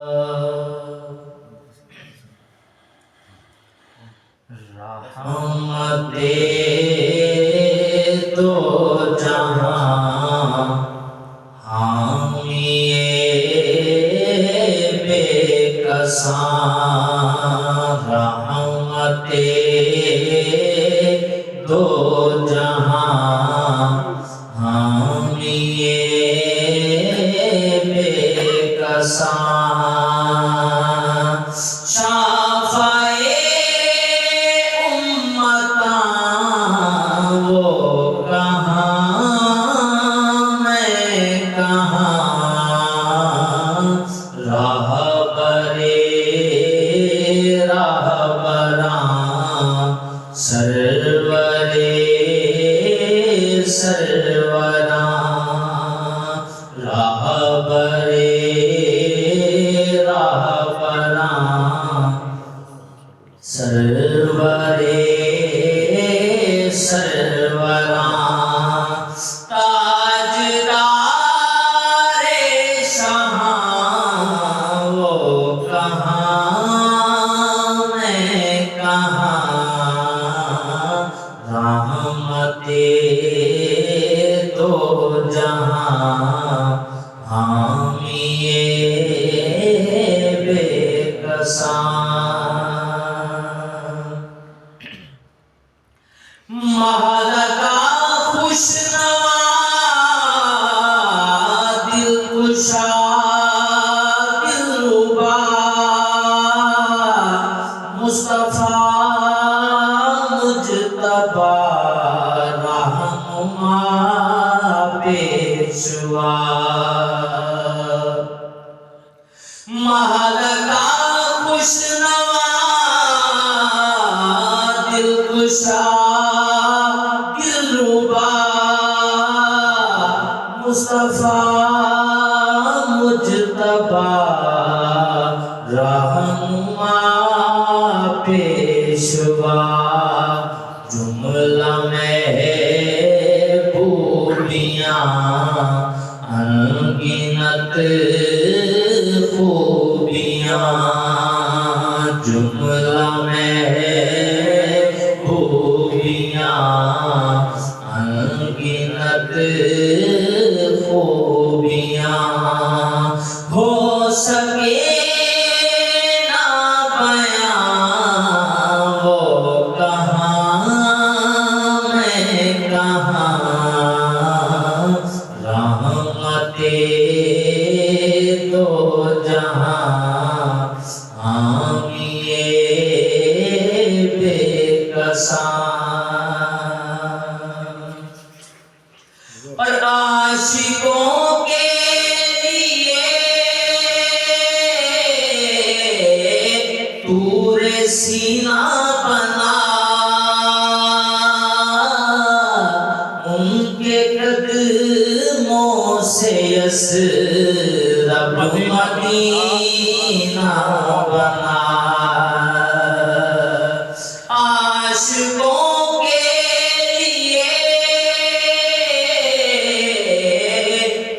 रहमते दो जहां हामिए बेकसां। रहमते दो जहां हामिए बेकसां। शाफ़ाए उम्मतां वो कहाँ मैं कहाँ। रहबरे रहबरां सरवरे सरवरां। रहबरे रहबरां सरवरे सरवरां। ताजदारे शहां वो कहाँ मैं कहाँ। रहमते दो जहां हामिए बेकसां। महलका खुशनवा दिलकुशा दिलरुबा मुस्तफा मुजतबा रहनुमा पेशवा। महलका खुशनवा दिलकुशा दिलरुबा मुस्तफा मुजतबा रहनुमा पेशवा। जुमला महबूबियाँ अनगिनत खूबियाँ। जुमला महबूबियाँ अनगिनत खूबियाँ। हो सके ना बयां वो कहाँ मैं कहाँ। रहमते दो जहां हामिए बेकसां। और आशिकों के लिए तूरे सीना बना। उनके कदमों से यसरब मदीना बना। आशिकों के लिए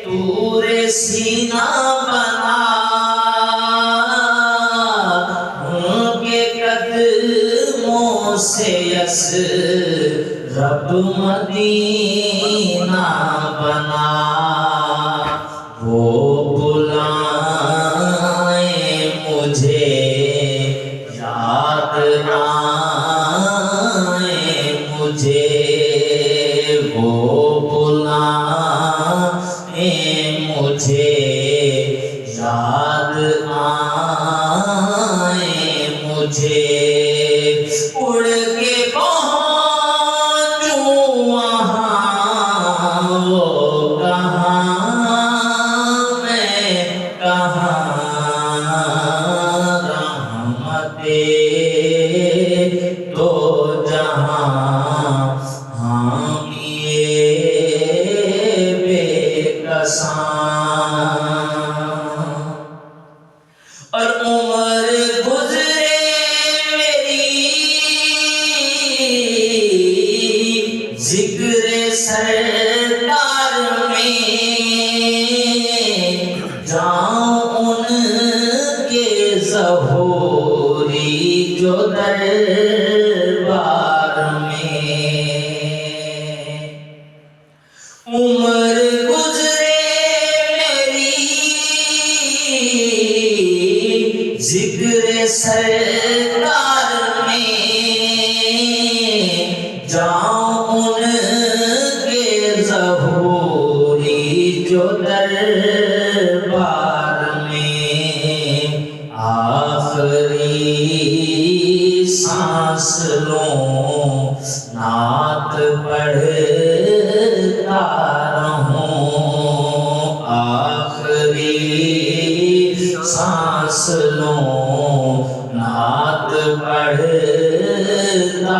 तूरे सीना बना। उनके कदमों से यसरब मदीना बना। वो बुलाए मुझे याद आए मुझे। वो बुलाए मुझे याद आए मुझे। उड़ के पहुँचूं वहाँ वो कहाँ मैं कहाँ। रहमते दो जहां हामिए बेकसां। और उम्र गुजरे मेरी जिक्र सरकार में। जाऊं उन ज़होरी जो दरबार में उम्र गुजरे मेरी जिक्र सरकार में जाऊं उनके ज़होरी जो दरबार में आखिरी सांस लूं नात पढ़ता रहूं आखिरी सांस लूं नात पढ़ता